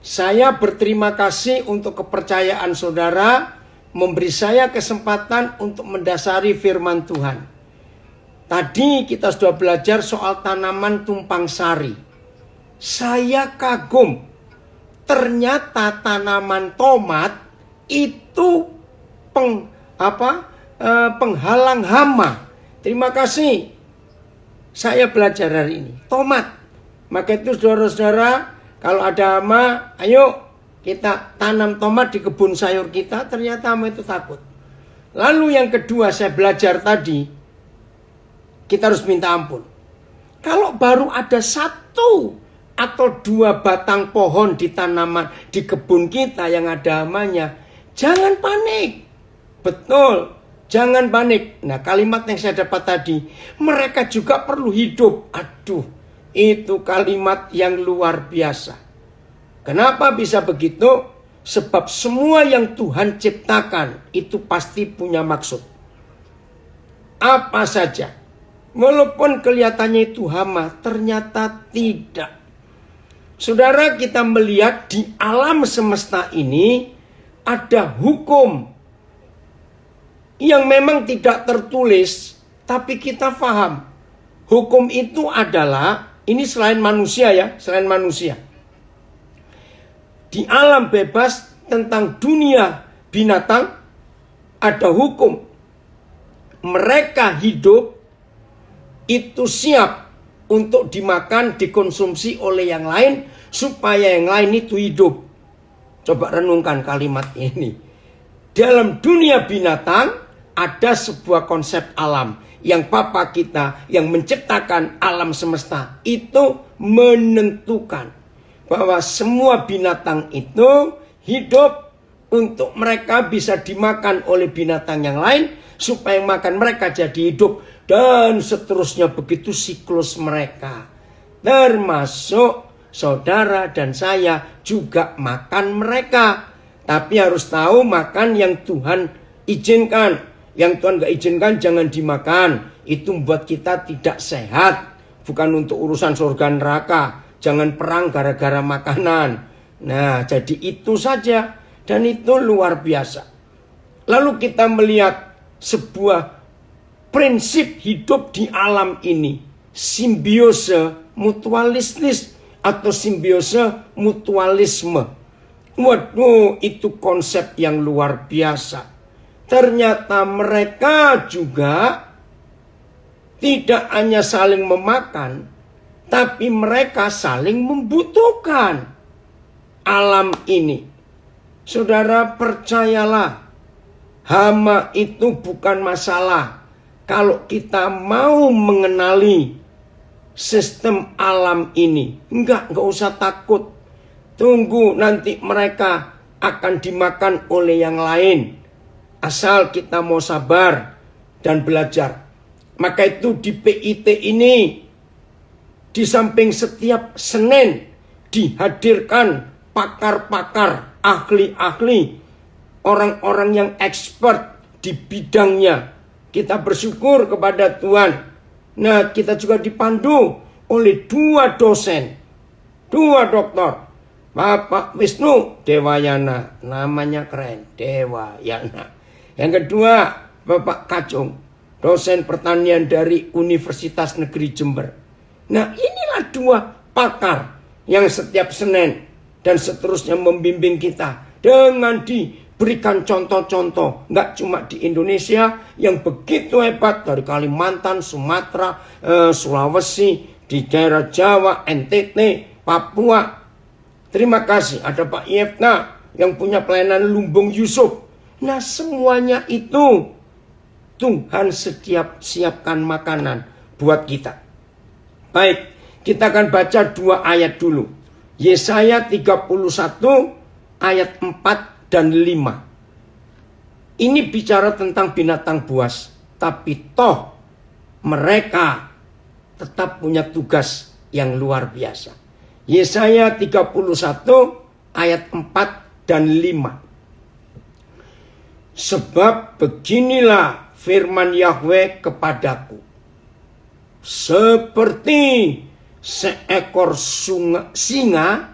Saya berterima kasih untuk kepercayaan saudara memberi saya kesempatan untuk mendasari firman Tuhan. Tadi kita sudah belajar soal tanaman tumpang sari. Saya kagum. Ternyata tanaman tomat itu penghalang hama. Terima kasih. Saya belajar hari ini. Tomat. Maka itu saudara-saudara, kalau ada hama, ayo kita tanam tomat di kebun sayur kita. Ternyata hama itu takut. Lalu yang kedua saya belajar tadi, kita harus minta ampun. Kalau baru ada satu atau dua batang pohon di tanaman di kebun kita yang ada hamanya, jangan panik. Betul, jangan panik. Nah, kalimat yang saya dapat tadi, mereka juga perlu hidup. Aduh, itu kalimat yang luar biasa. Kenapa bisa begitu? Sebab semua yang Tuhan ciptakan itu pasti punya maksud. Apa saja. Walaupun kelihatannya itu hama, ternyata tidak. Saudara, kita melihat di alam semesta ini ada hukum yang memang tidak tertulis, tapi kita paham. Hukum itu adalah, ini selain manusia ya, selain manusia. Di alam bebas tentang dunia binatang ada hukum. Mereka hidup itu siap untuk dimakan, dikonsumsi oleh yang lain supaya yang lain itu hidup. Coba renungkan kalimat ini. Dalam dunia binatang ada sebuah konsep alam yang Bapa kita yang menciptakan alam semesta itu menentukan bahwa semua binatang itu hidup untuk mereka bisa dimakan oleh binatang yang lain supaya makan mereka jadi hidup, dan seterusnya begitu siklus mereka. Termasuk saudara dan saya juga makan mereka, tapi harus tahu makan yang Tuhan izinkan. Yang Tuhan gak izinkan jangan dimakan. Itu membuat kita tidak sehat, bukan untuk urusan surga neraka. Jangan perang gara-gara makanan. Nah, jadi itu saja. Dan itu luar biasa. Lalu kita melihat sebuah prinsip hidup di alam ini. Simbiose mutualistis atau simbiose mutualisme. Waduh, itu konsep yang luar biasa. Ternyata mereka juga tidak hanya saling memakan, tapi mereka saling membutuhkan alam ini. Saudara, percayalah, hama itu bukan masalah. Kalau kita mau mengenali sistem alam ini, enggak usah takut. Tunggu nanti mereka akan dimakan oleh yang lain. Asal kita mau sabar dan belajar. Maka itu di PIT ini, di samping setiap Senin dihadirkan pakar-pakar, ahli-ahli, orang-orang yang expert di bidangnya. Kita bersyukur kepada Tuhan. Nah, kita juga dipandu oleh dua dosen, dua doktor. Bapak Wisnu Dewayana, namanya keren, Dewayana. Yang kedua, Bapak Kacung, dosen pertanian dari Universitas Negeri Jember. Nah, inilah dua pakar yang setiap Senin dan seterusnya membimbing kita dengan diberikan contoh-contoh. Nggak cuma di Indonesia yang begitu hebat, dari Kalimantan, Sumatera, Sulawesi, di daerah Jawa, NTT, Papua. Terima kasih ada Pak Yefna yang punya pelayanan Lumbung Yusuf. Nah, semuanya itu Tuhan siapkan makanan buat kita. Baik, kita akan baca dua ayat dulu. Yesaya 31 ayat 4 dan 5. Ini bicara tentang binatang buas, tapi toh mereka tetap punya tugas yang luar biasa. Yesaya 31 ayat 4 dan 5. Sebab beginilah firman Yahweh kepadaku. Seperti seekor singa,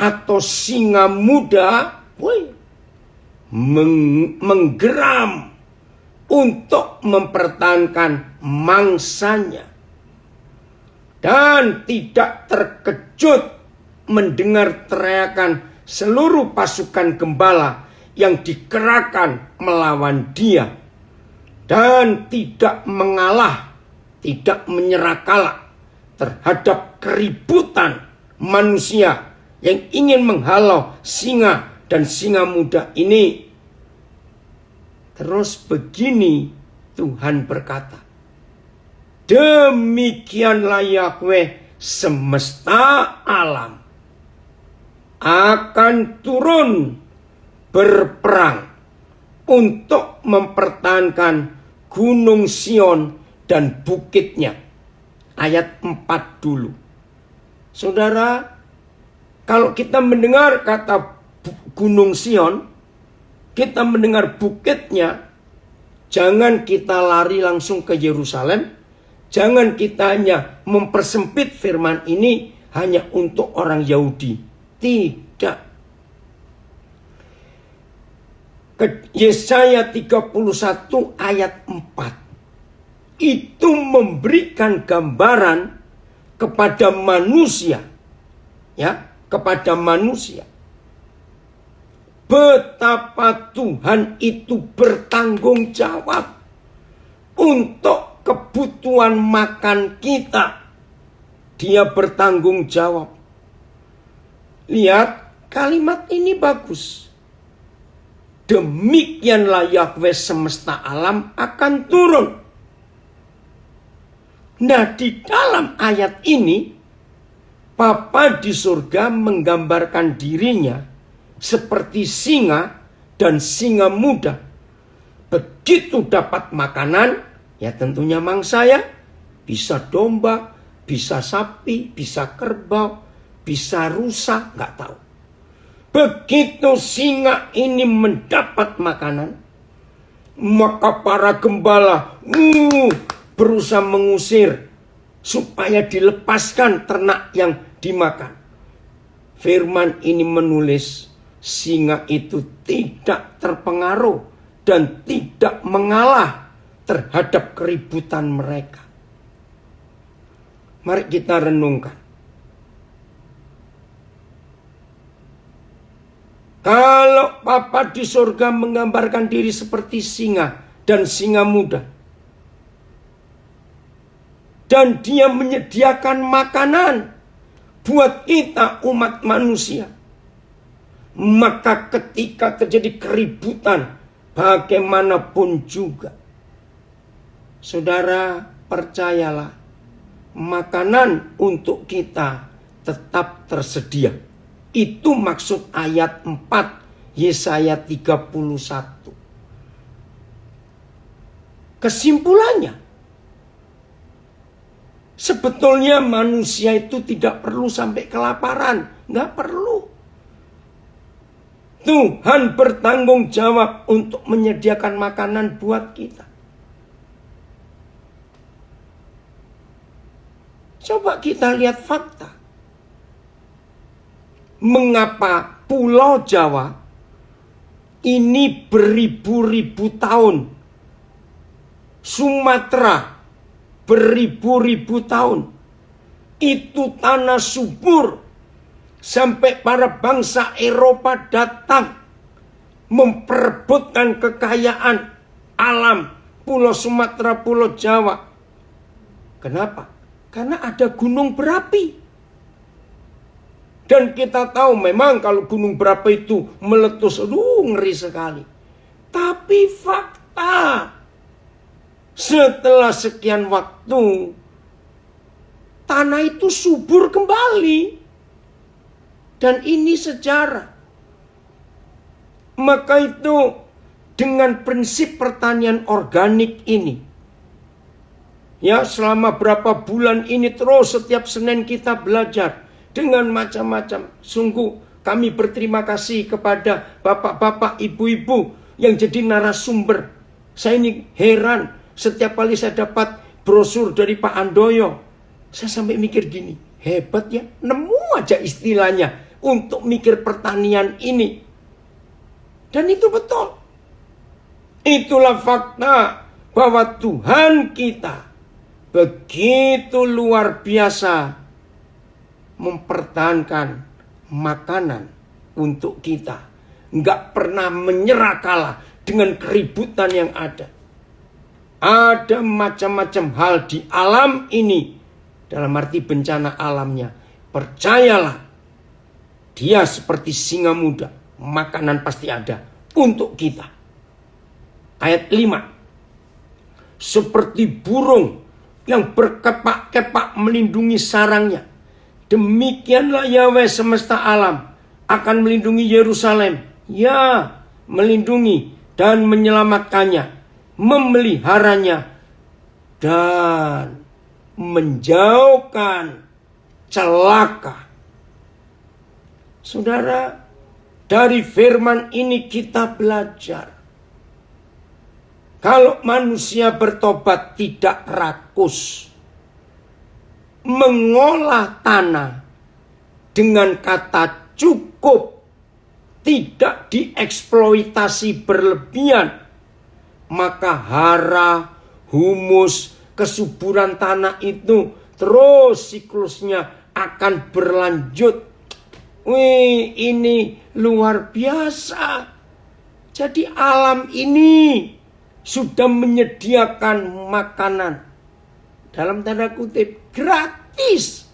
atau singa muda menggeram untuk mempertahankan mangsanya. Dan tidak terkejut mendengar teriakan seluruh pasukan gembala yang dikerahkan melawan dia. Dan tidak mengalah, tidak menyerah kalah terhadap keributan manusia yang ingin menghalau singa dan singa muda ini. Terus begini Tuhan berkata, demikianlah Yahweh semesta alam akan turun berperang untuk mempertahankan Gunung Sion dan bukitnya. Ayat 4 dulu. Saudara, kalau kita mendengar kata Gunung Sion, kita mendengar bukitnya, jangan kita lari langsung ke Yerusalem. Jangan kita hanya mempersempit firman ini hanya untuk orang Yahudi. Tidak. Yesaya 31 ayat 4. Itu memberikan gambaran kepada manusia. Ya, kepada manusia. Betapa Tuhan itu bertanggung jawab untuk kebutuhan makan kita. Dia bertanggung jawab. Lihat, kalimat ini bagus. Demikianlah Yahweh semesta alam akan turun. Nah, di dalam ayat ini, Bapa di surga menggambarkan dirinya seperti singa dan singa muda. Begitu dapat makanan, ya tentunya mangsa ya, bisa domba, bisa sapi, bisa kerbau, bisa rusa, nggak tahu. Begitu singa ini mendapat makanan, maka para gembala berusaha mengusir supaya dilepaskan ternak yang dimakan. Firman ini menulis singa itu tidak terpengaruh dan tidak mengalah terhadap keributan mereka. Mari kita renungkan. Kalau Bapa di surga menggambarkan diri seperti singa dan singa muda, dan dia menyediakan makanan buat kita umat manusia, maka ketika terjadi keributan bagaimanapun juga, saudara percayalah, makanan untuk kita tetap tersedia. Itu maksud ayat 4 Yesaya 31. Kesimpulannya, sebetulnya manusia itu tidak perlu sampai kelaparan. Nggak perlu. Tuhan bertanggung jawab untuk menyediakan makanan buat kita. Coba kita lihat fakta. Mengapa Pulau Jawa ini beribu-ribu tahun, Sumatera beribu-ribu tahun, itu tanah subur, sampai para bangsa Eropa datang memperebutkan kekayaan alam Pulau Sumatera, Pulau Jawa. Kenapa? Karena ada gunung berapi. Dan kita tahu memang kalau gunung berapi itu meletus, ngeri sekali. Tapi fakta, setelah sekian waktu, tanah itu subur kembali. Dan ini sejarah. Maka itu dengan prinsip pertanian organik ini, ya selama berapa bulan ini terus setiap Senin kita belajar dengan macam-macam. Sungguh kami berterima kasih kepada bapak-bapak, ibu-ibu yang jadi narasumber. Saya ini heran setiap kali saya dapat brosur dari Pak Andoyo. Saya sampai mikir gini, hebat ya, nemu aja istilahnya. untuk mikir pertanian ini. Dan itu betul. Itulah fakta bahwa Tuhan kita begitu luar biasa mempertahankan makanan untuk kita. Nggak pernah menyerah kalah dengan keributan yang ada. Ada macam-macam hal di alam ini. Dalam arti bencana alamnya. Percayalah. Dia seperti singa muda. Makanan pasti ada untuk kita. Ayat 5. Seperti burung yang berkepak-kepak melindungi sarangnya. Demikianlah Yahweh semesta alam akan melindungi Yerusalem. Ya, melindungi dan menyelamatkannya. Memeliharanya. Dan menjauhkan celaka. Saudara, dari firman ini kita belajar. Kalau manusia bertobat tidak rakus. Mengolah tanah dengan kata cukup. Tidak dieksploitasi berlebihan. Maka hara, humus, kesuburan tanah itu terus siklusnya akan berlanjut. Wih, ini luar biasa. Jadi alam ini sudah menyediakan makanan dalam tanda kutip gratis,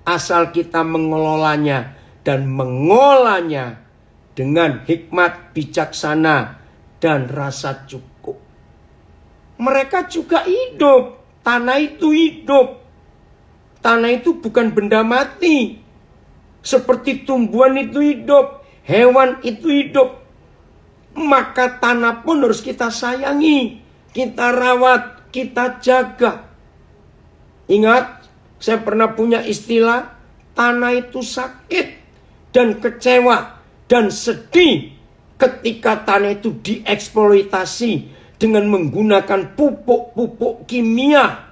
asal kita mengelolanya dan mengolahnya dengan hikmat, bijaksana, dan rasa cukup. Mereka juga hidup. Tanah itu hidup. Tanah itu bukan benda mati. Seperti tumbuhan itu hidup, hewan itu hidup. Maka tanah pun harus kita sayangi, kita rawat, kita jaga. Ingat, saya pernah punya istilah, tanah itu sakit dan kecewa dan sedih ketika tanah itu dieksploitasi dengan menggunakan pupuk-pupuk kimia.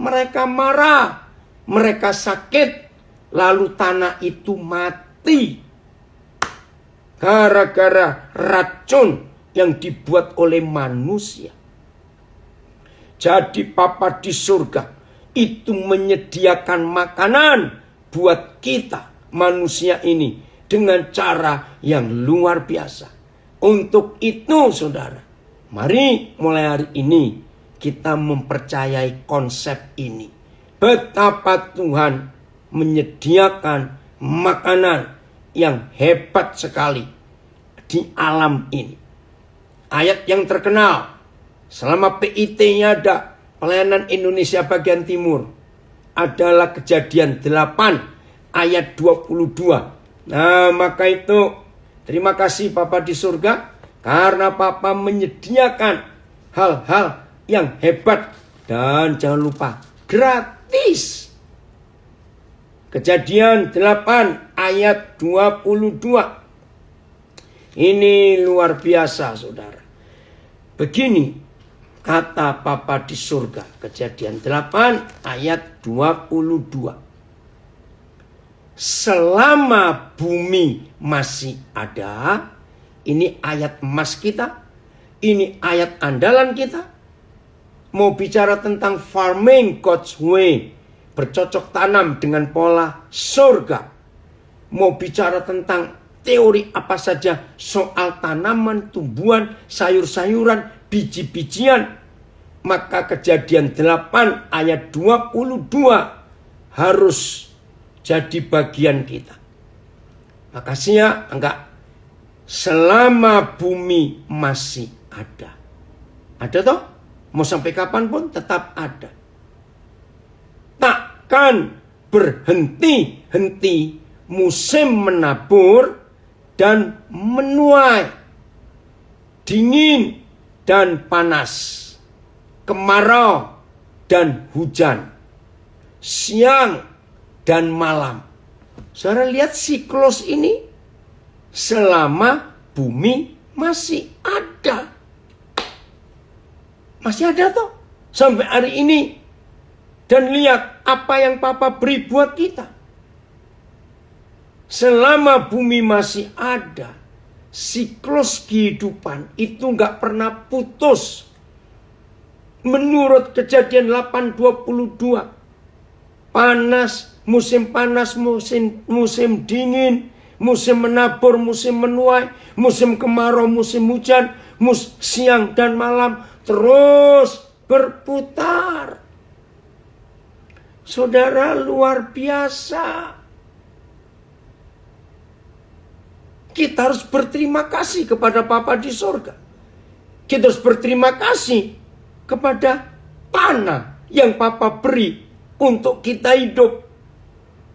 Mereka marah, mereka sakit, lalu tanah itu mati. Gara-gara racun yang dibuat oleh manusia. Jadi Bapa di surga itu menyediakan makanan buat kita manusia ini dengan cara yang luar biasa. Untuk itu saudara, mari mulai hari ini kita mempercayai konsep ini. Betapa Tuhan menyediakan makanan yang hebat sekali di alam ini. Ayat yang terkenal selama PIT-nya ada, Pelayanan Indonesia Bagian Timur, adalah Kejadian 8 ayat 22. Nah, maka itu terima kasih Bapa di surga karena Bapa menyediakan hal-hal yang hebat dan jangan lupa gratis. Kejadian 8 ayat 22. Ini luar biasa saudara. Begini kata Bapa di surga. Kejadian 8 ayat 22. Selama bumi masih ada. Ini ayat emas kita. Ini ayat andalan kita. Mau bicara tentang farming God's way. Bercocok tanam dengan pola surga. Mau bicara tentang teori apa saja soal tanaman, tumbuhan, sayur-sayuran, biji-bijian. Maka Kejadian 8 ayat 22 harus jadi bagian kita. Makasih ya, enggak. Selama bumi masih ada. Ada toh? Mau sampai kapanpun tetap ada. Takkan berhenti-henti musim menabur dan menuai, dingin dan panas, kemarau dan hujan, siang dan malam. Saudara lihat siklus ini selama bumi masih ada. Masih ada toh sampai hari ini. Dan lihat apa yang Papa beri buat kita. selama bumi masih ada, siklus kehidupan itu nggak pernah putus. Menurut Kejadian 8:22, panas, musim dingin, musim menabur, musim menuai, musim kemarau, musim hujan, siang dan malam terus berputar. Saudara, luar biasa. Kita harus berterima kasih kepada Bapa di surga. Kita harus berterima kasih kepada tanah yang Bapa beri untuk kita hidup.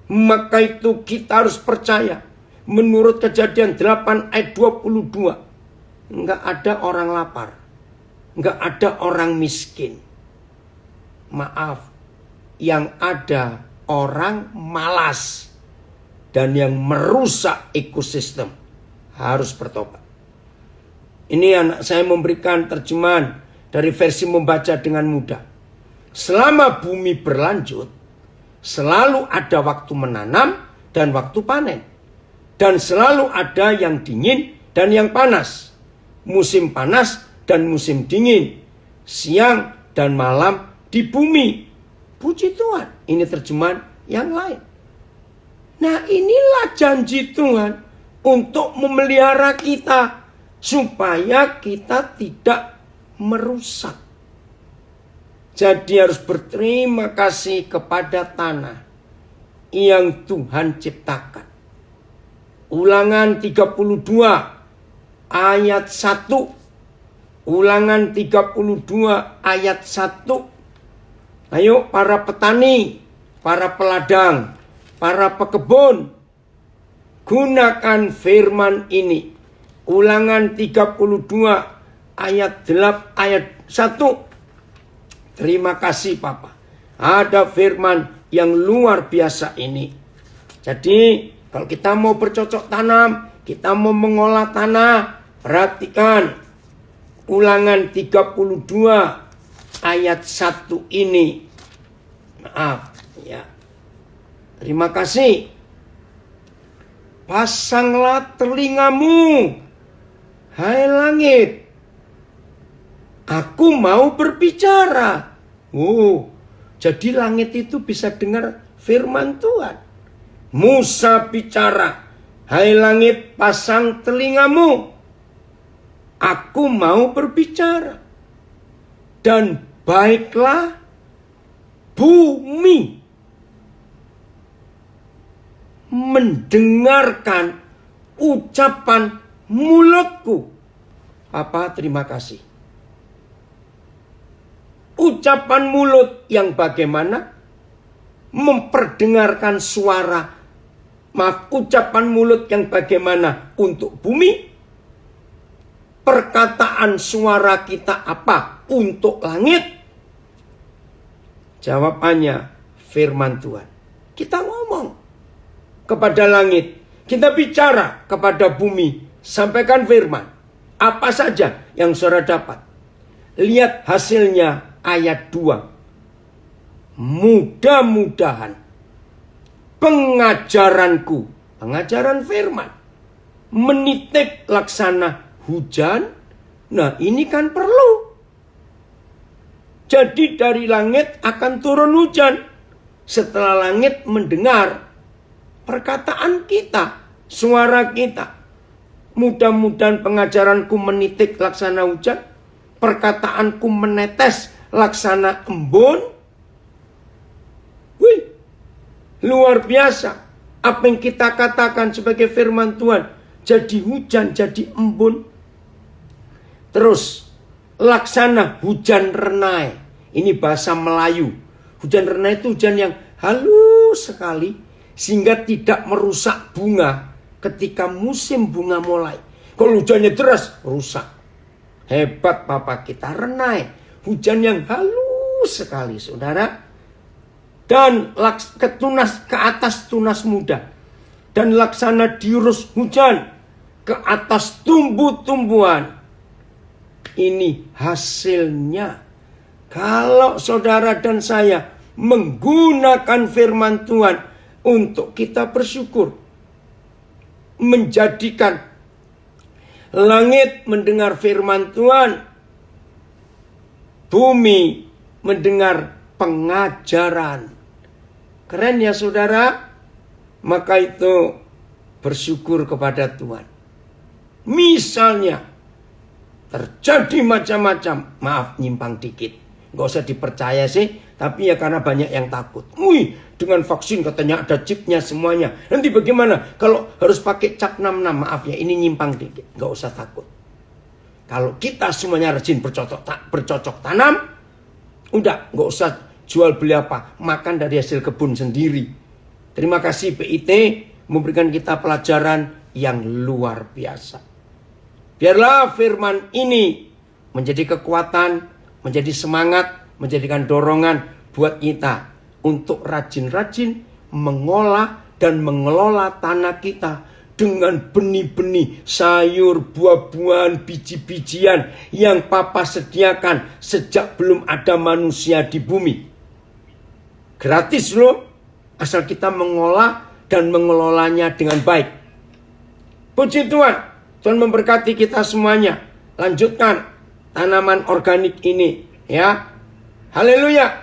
Maka itu kita harus percaya. Menurut Kejadian 8 ayat 22. Enggak ada orang lapar. Enggak ada orang miskin. Maaf. Yang ada orang malas. Dan yang merusak ekosistem. Harus bertobat. Ini anak saya memberikan terjemahan dari versi membaca dengan mudah. Selama bumi berlanjut, selalu ada waktu menanam dan waktu panen. Dan selalu ada yang dingin dan yang panas. Musim panas dan musim dingin. Siang dan malam di bumi. Puji Tuhan. Ini terjemahan yang lain. Nah, inilah janji Tuhan untuk memelihara kita. Supaya kita tidak merusak. Jadi harus berterima kasih kepada tanah yang Tuhan ciptakan. Ulangan 32 ayat 1. Ulangan 32 ayat 1. Ayo para petani, para peladang, para pekebun, gunakan firman ini. Ulangan 32 ayat 1. Terima kasih Papa. Ada firman yang luar biasa ini. Jadi kalau kita mau bercocok tanam, kita mau mengolah tanah, perhatikan Ulangan 32 ayat 1 ini. Maaf ya. Terima kasih. Pasanglah telingamu, hai langit, aku mau berbicara. Oh, jadi langit itu bisa dengar firman Tuhan. Musa bicara, hai langit pasang telingamu, aku mau berbicara. Dan baiklah bumi mendengarkan ucapan mulutku. Papa, terima kasih. Ucapan mulut yang bagaimana? Memperdengarkan suara. Maaf, ucapan mulut yang bagaimana untuk bumi? Perkataan suara kita apa untuk langit? Jawabannya firman Tuhan. Kita ngomong kepada langit, kita bicara kepada bumi, sampaikan firman. Apa saja yang saudara dapat. Lihat hasilnya ayat 2. Mudah-mudahan pengajaranku, pengajaran firman, menitik laksana hujan. Nah, ini kan perlu. Jadi dari langit akan turun hujan. Setelah langit mendengar perkataan kita, suara kita. Mudah-mudahan pengajaranku menitik laksana hujan, perkataanku menetes laksana embun. Wih, luar biasa. Apa yang kita katakan sebagai firman Tuhan, jadi hujan, jadi embun. Terus, laksana hujan renai. Ini bahasa Melayu. Hujan renai itu hujan yang halus sekali, sehingga tidak merusak bunga ketika musim bunga mulai. Kalau hujannya deras, rusak. Hebat Bapak kita, renai. Hujan yang halus sekali, saudara. Dan ke atas tunas muda. Dan laksana diurus hujan ke atas tumbuh-tumbuhan. Ini hasilnya. Kalau saudara dan saya menggunakan firman Tuhan untuk kita bersyukur. menjadikan langit mendengar firman Tuhan, bumi mendengar pengajaran. Keren ya saudara? Maka itu bersyukur kepada Tuhan. Misalnya terjadi macam-macam, maaf nyimpang dikit, gak usah dipercaya sih, tapi ya karena banyak yang takut. Wih, dengan vaksin katanya ada chipnya semuanya. Nanti bagaimana kalau harus pakai cap 66? Maaf ya, ini nyimpang dikit, gak usah takut. Kalau kita semuanya rajin bercocok tanam, udah gak usah jual beli apa, makan dari hasil kebun sendiri. Terima kasih PIT memberikan kita pelajaran yang luar biasa. Biarlah firman ini menjadi kekuatan, menjadi semangat, menjadikan dorongan buat kita untuk rajin-rajin mengolah dan mengelola tanah kita dengan benih-benih, sayur, buah-buahan, biji-bijian yang Papa sediakan sejak belum ada manusia di bumi. Gratis loh, asal kita mengolah dan mengelolanya dengan baik. Puji Tuhan. Tuhan memberkati kita semuanya. Lanjutkan tanaman organik ini ya. Haleluya.